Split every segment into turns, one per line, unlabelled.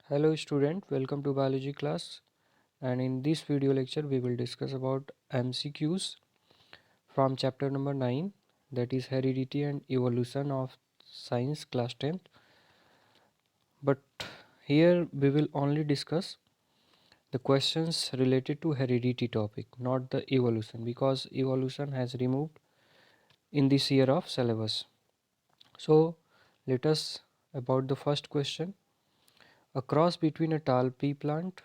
Hello student, welcome to biology class, and in this video lecture we will discuss about MCQs from chapter number 9, that is heredity and evolution of science class 10th. But here we will only discuss the questions related to heredity topic, not the evolution, because evolution has removed in this year of syllabus. So let us about the first question. A cross between a tall pea plant,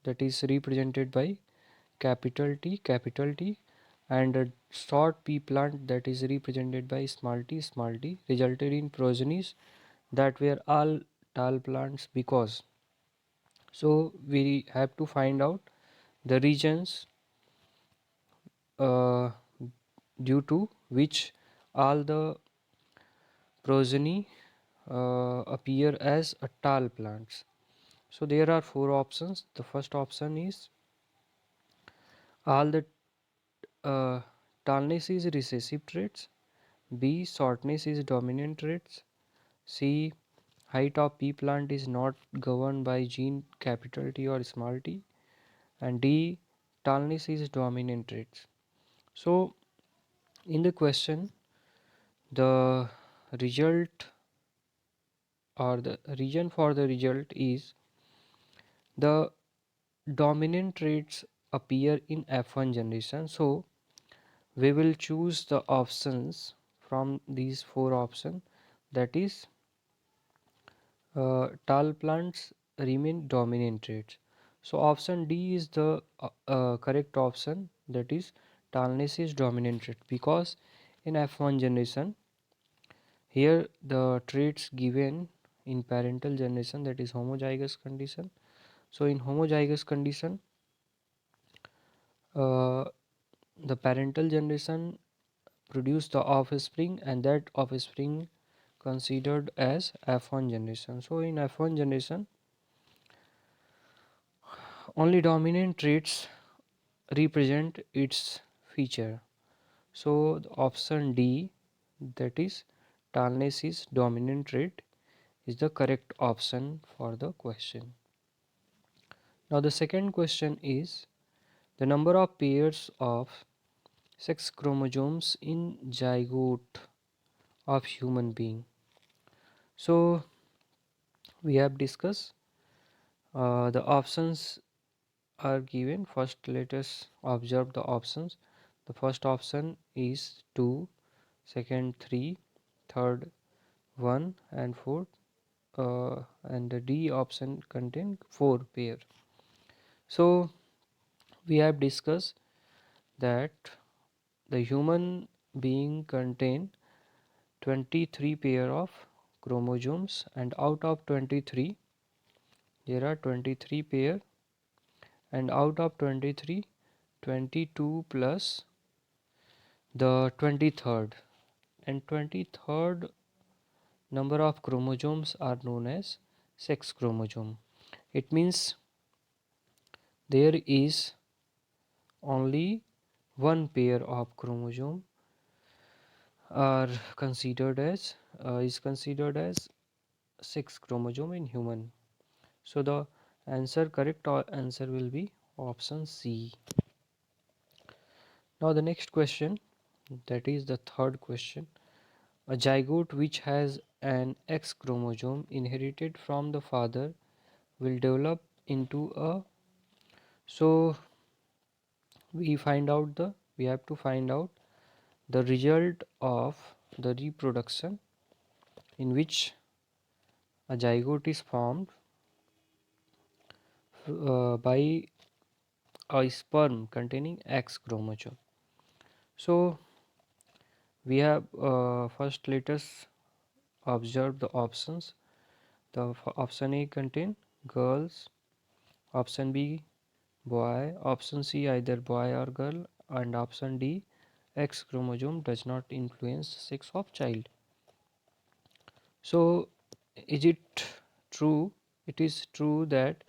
that is represented by capital T, and a short pea plant, that is represented by small t, resulted in progenies that were all tall plants. Because so we have to find out the regions uh, due to which all the progeny appear as a tall plants. So there are four options. The first option is all the tallness is recessive traits, B shortness is dominant traits, C height of pea plant is not governed by gene capital T or small t, and D tallness is dominant traits. So in the question, the result or the reason for the result is the dominant traits appear in F1 generation. So we will choose the options from these four options, that is tall plants remain dominant traits. So option D is the correct option, that is tallness is dominant trait, because in F1 generation here the traits given in parental generation, that is homozygous condition. So in homozygous condition, uh, the parental generation produce the offspring, and that offspring considered as F1 generation. So in F1 generation only dominant traits represent its feature. So the option D, that is tallness is dominant trait, is the correct option for the question. Now the second question is the number of pairs of sex chromosomes in zygote of human being. So we have discussed the options are given. First let us observe the options. The first option is 2, second 3, third 1, and fourth and the D option contain 4 pair. So we have discussed that the human being contain 23 pair of chromosomes, and out of 23 there are 23 pair, and out of 23, 22 plus the 23rd, and 23rd number of chromosomes are known as sex chromosome. It means there is only one pair of chromosome are considered as is considered as sex chromosome in human. So the correct answer will be option C. Now the next question, that is the third question. A zygote which has an X chromosome inherited from the father will develop into a, so we have to find out the result of the reproduction in which a zygote is formed by a sperm containing X chromosome. So we have first let us observe the options. The option A contain girls, option B boy, option C either boy or girl, and option D X chromosome does not influence sex of child. So is it true? It is true that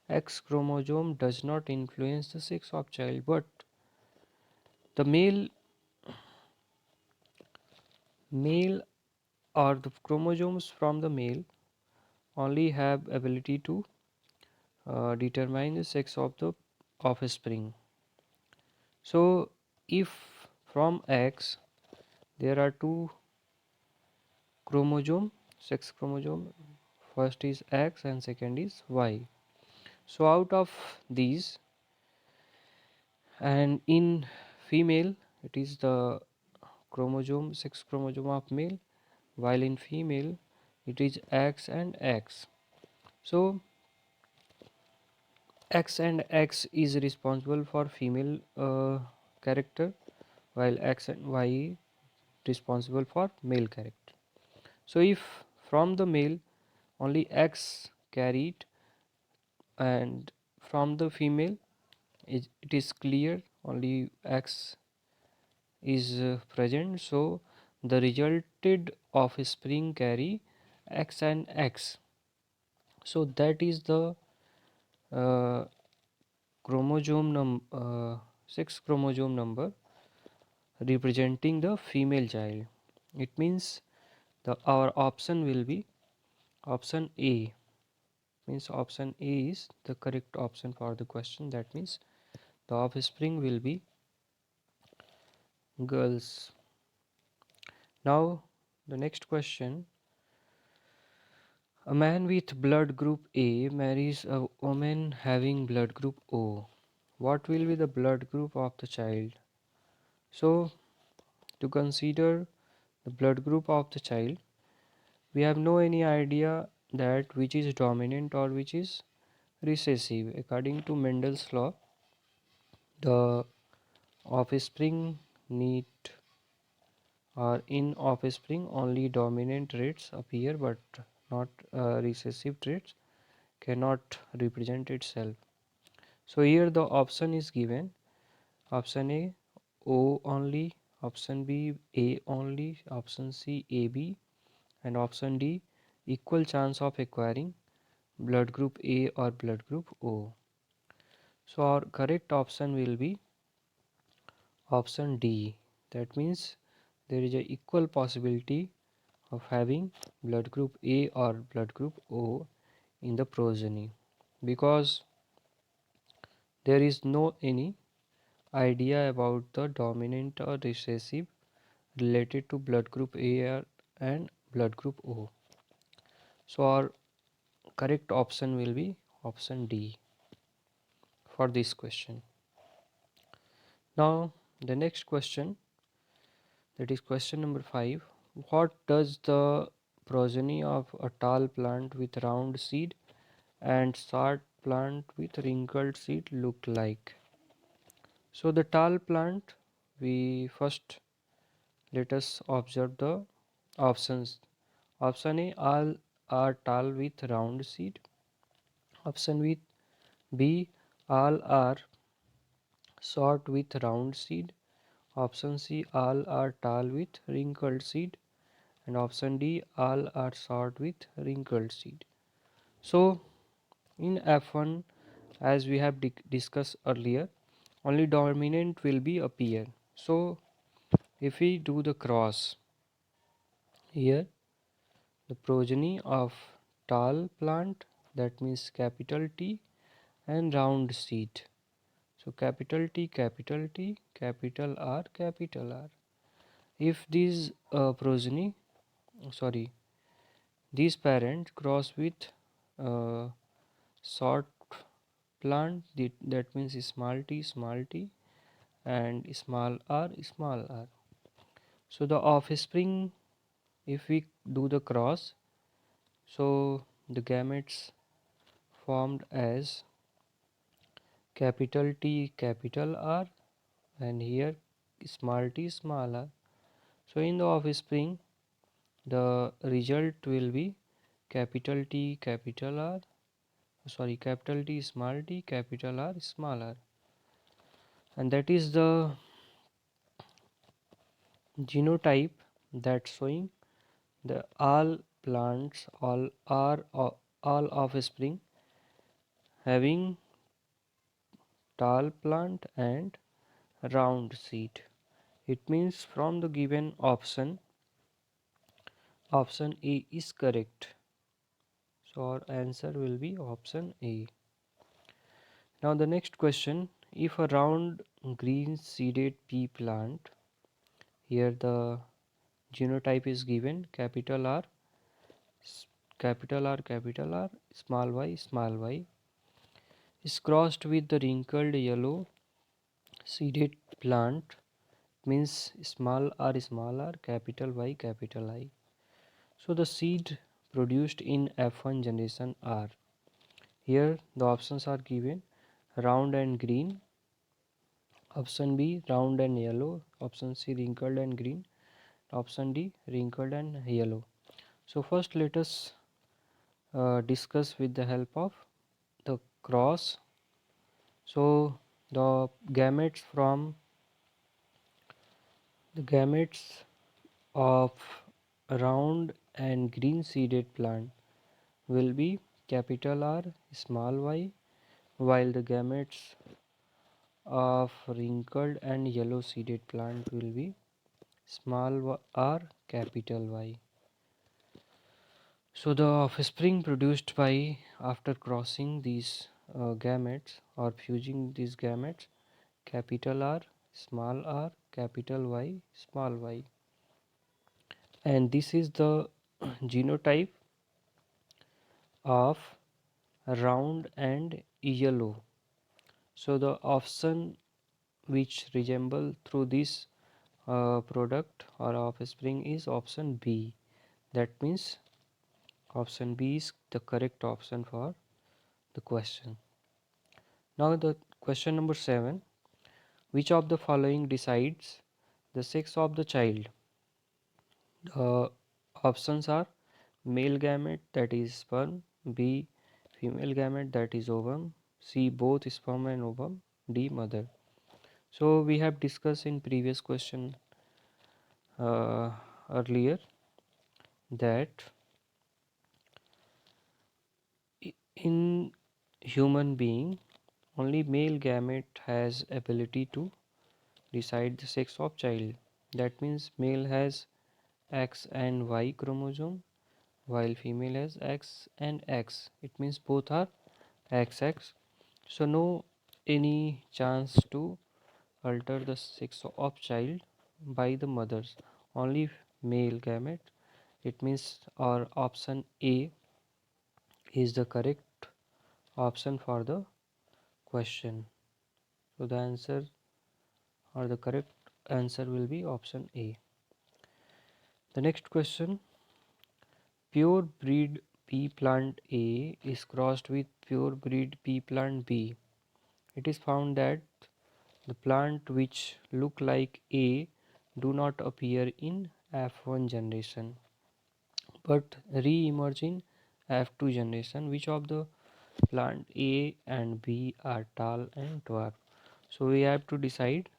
X chromosome does not influence the sex of child, but the male or the chromosomes from the male only have ability to determine the sex of the offspring. So if from X there are two chromosome, sex chromosome, first is X and second is Y. So out of these, and in female it is the chromosome, sex chromosome of male, while in female it is X and X. So X and X is responsible for female character, while X and Y responsible for male character. So if from the male only X carried, and from the female it is clear only X is present, so the resulted offspring carry X and X. So that is the uh, sex chromosome number representing the female child. It means the our option will be option A. Means option A is the correct option for the question. That means the offspring will be girls. Now the next question: a man with blood group A marries a woman having blood group O. What will be the blood group of the child? So to consider the blood group of the child, we have no any idea that which is dominant or which is recessive. According to Mendel's law, the offspring need, or in offspring only dominant traits appear, but not recessive traits cannot represent itself. So here the option is given: option A O only, option B A only, option C AB, and option D equal chance of acquiring blood group A or blood group O. So our correct option will be option D. That means there is a equal possibility of having blood group A or blood group O in the progeny, because there is no any idea about the dominant or recessive related to blood group A and blood group O. So our correct option will be option D for this question. Now the next question, that is question number 5. What does the progeny of a tall plant with round seed and short plant with wrinkled seed look like? So the tall plant, we first let us observe the options. Option A, all are tall with round seed. Option B, all are short with round seed. Option C, all are tall with wrinkled seed. And option D, all are short with wrinkled seed. So in F1, as we have discussed earlier, only dominant will be appear. So if we do the cross here, the progeny of tall plant, that means capital T, and round seed. So capital T, capital T, capital R, capital R. If these progeny, sorry, these parent cross with uh, short plant, that means small t, and small r. So the offspring, if we do the cross, so the gametes formed as capital T, capital R, and here small t, small r. So in the offspring, the result will be capital T, capital R, sorry, capital T, capital R, small r. And that is the genotype that showing the all plants, all offspring having tall plant and round seed. It means from the given option, option A is correct. So our answer will be option A. Now the next question, if a round green seeded pea plant, here the genotype is given capital R, capital R, capital R, small y, is crossed with the wrinkled yellow seeded plant, means small r, capital Y, capital I. So the seed produced in F1 generation are, here the options are given, round and green, option B round and yellow, option C wrinkled and green, option D wrinkled and yellow. So first let us discuss with the help of the cross. So the gametes of round and green seeded plant will be capital R, small y, while the gametes of wrinkled and yellow seeded plant will be r, capital Y. So the offspring produced by after crossing these gametes or fusing these gametes, capital R, capital Y, small y, and this is the genotype of round and yellow. So the option which resemble through this product or offspring is option B. That means option B is the correct option for the question. Now the question number 7. Which of the following decides the sex of the child? The options are male gamete, that is sperm, B female gamete, that is ovum, C both sperm and ovum, D mother. So we have discussed in previous question earlier that in human being only male gamete has ability to decide the sex of child. That means male has X and Y chromosome while female has X and X. It means both are XX. So no any chance to alter the sex of child by the mothers. Only male gamete. It means our option A is the correct option for the question. So the answer or the correct answer will be option A. The next question, pure breed pea plant A is crossed with pure breed pea plant B. It is found that the plant which look like A do not appear in F1 generation but re-emerge in F2 generation. Which of the plant A and B are tall and dwarf? So we have to decide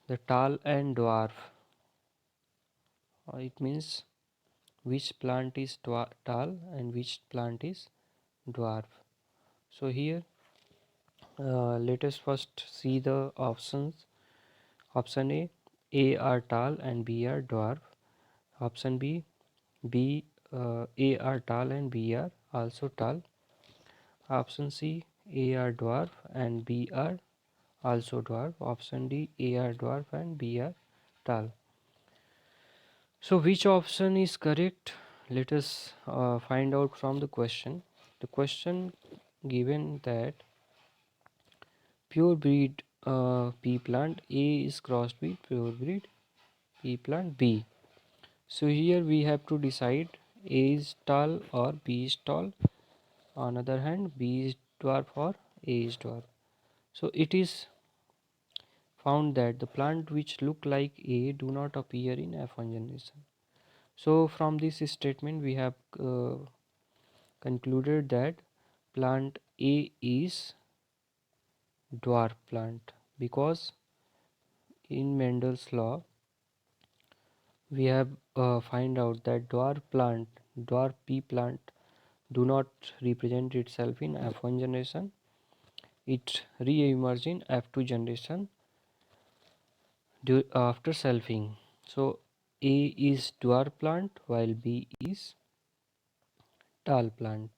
the tall and dwarf. It means which plant is tall and which plant is dwarf. So here let us first see the options. Option A are tall and B are dwarf. Option B, A are tall and B are also tall. Option C, A are dwarf and B are also dwarf. Option D, A are dwarf and B are tall. So which option is correct? Let us find out from the question. The question given that pure breed pea plant A is crossed with pure breed pea plant B. So here we have to decide A is tall or B is tall. On other hand, B is dwarf or A is dwarf. So it is found that the plant which look like A do not appear in F1 generation. So from this statement we have concluded that plant A is dwarf plant, because in Mendel's law we have find out that dwarf pea plant do not represent itself in F1 generation. It re-emerge in F2 generation after selfing. So A is dwarf plant while B is tall plant.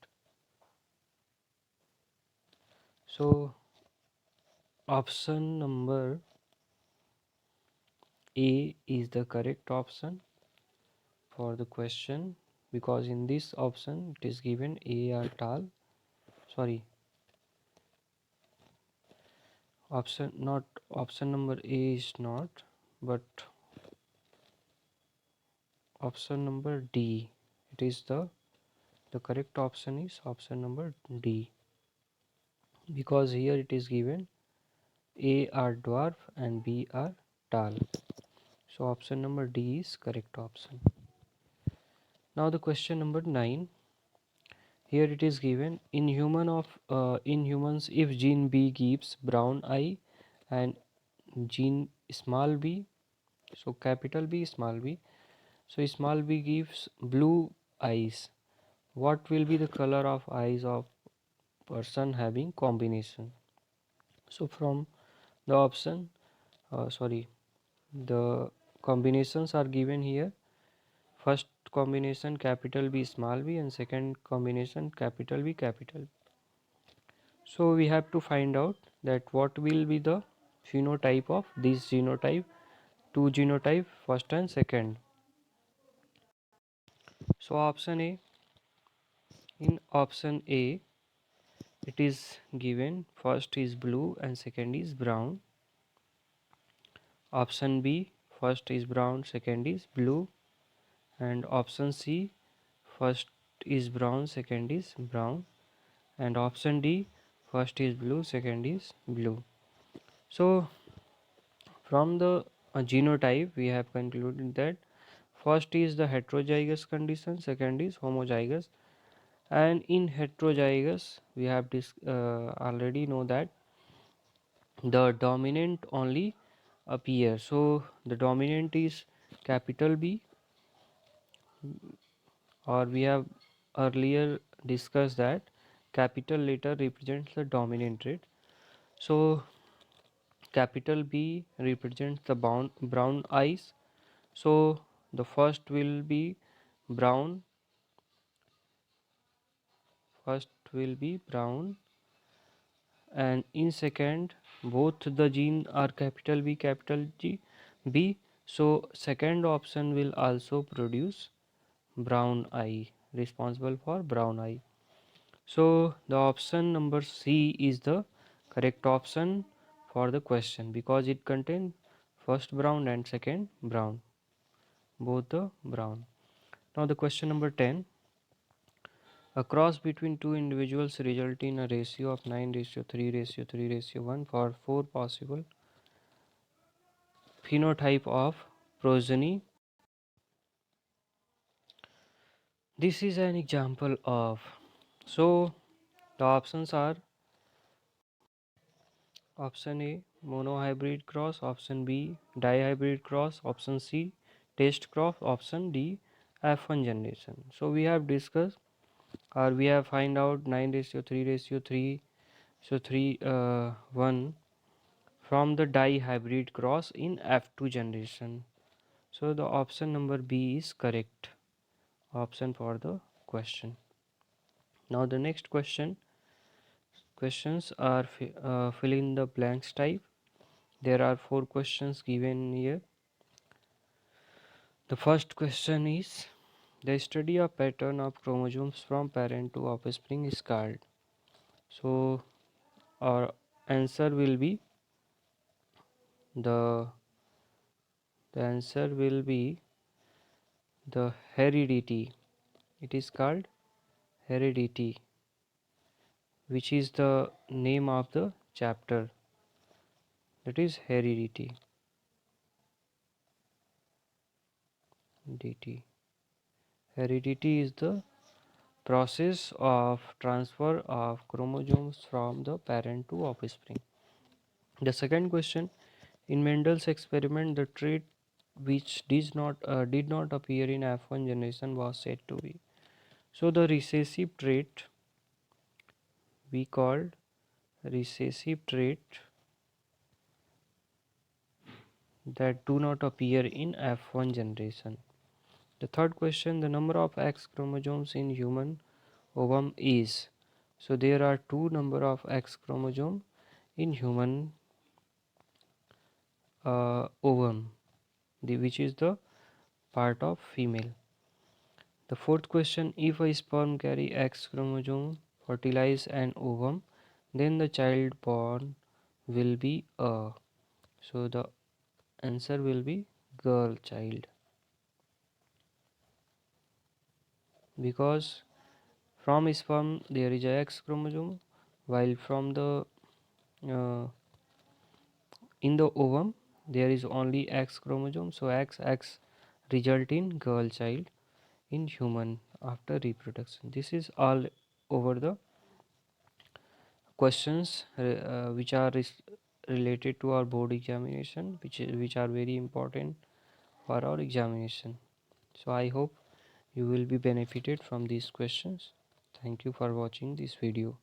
So option number A is the correct option for the question, because in this option it is given A are tall. Sorry, option not option number A is not, but option number D. It is the correct option is option number D, because here it is given A are dwarf and B are tall. So option number D is correct option. Now the question number 9. Here it is given in humans, if gene B gives brown eye and gene small b, so capital B small b, so small b gives blue eyes, what will be the color of eyes of person having combination? So from the option, sorry, the combinations are given here. First combination capital B small b, and second combination capital B capital B. So we have to find out that what will be the phenotype of this genotype, two genotype, first and second. So option A, in option A it is given first is blue and second is brown. Option B, first is brown, second is blue. And option C, first is brown, second is brown. And option D, first is blue, second is blue. So from the genotype we have concluded that first is the heterozygous condition, second is homozygous. And in heterozygous we have already know that the dominant only appear. So the dominant is capital B, or we have earlier discussed that capital letter represents the dominant trait. So capital B represents the brown eyes. So the first will be brown, first will be brown, and in second both the gene are capital B capital G B. So second option will also produce brown eye, responsible for brown eye. So the option number C is the correct option for the question, because it contains first brown and second brown, both the brown. Now the question number 10. A cross between two individuals result in a ratio of 9:3:3:1 for 4 possible phenotype of progeny. This is an example of. So the options are option A monohybrid cross, option B dihybrid cross, option C test cross, option D F1 generation. So we have discussed, or we have find out 9:3:3, so 3 1 from the dihybrid cross in F2 generation. So the option number B is correct option for the question. Now the next questions are fill in the blanks type. There are 4 questions given here. The first question is, the study of pattern of chromosomes from parent to offspring is called. So our answer will be the answer will be the heredity. It is called heredity, which is the name of the chapter, that is heredity. dt Heredity is the process of transfer of chromosomes from the parent to offspring. The second question, in Mendel's experiment the trait which did not appear in F1 generation was said to be. So the recessive trait, we called recessive trait that do not appear in F1 generation. The third question, the number of X chromosomes in human ovum is. So there are two number of X chromosome in human ovum, which is the part of female. The fourth question: if a sperm carry X chromosome, fertilize an ovum, then the child born will be a. So the answer will be girl child, because from sperm there is a X chromosome, while from the uh, in the ovum there is only X chromosome. So XX result in girl child in human after reproduction. This is all over the questions which are related to our board examination, which are very important for our examination. So I hope you will be benefited from these questions. Thank you for watching this video.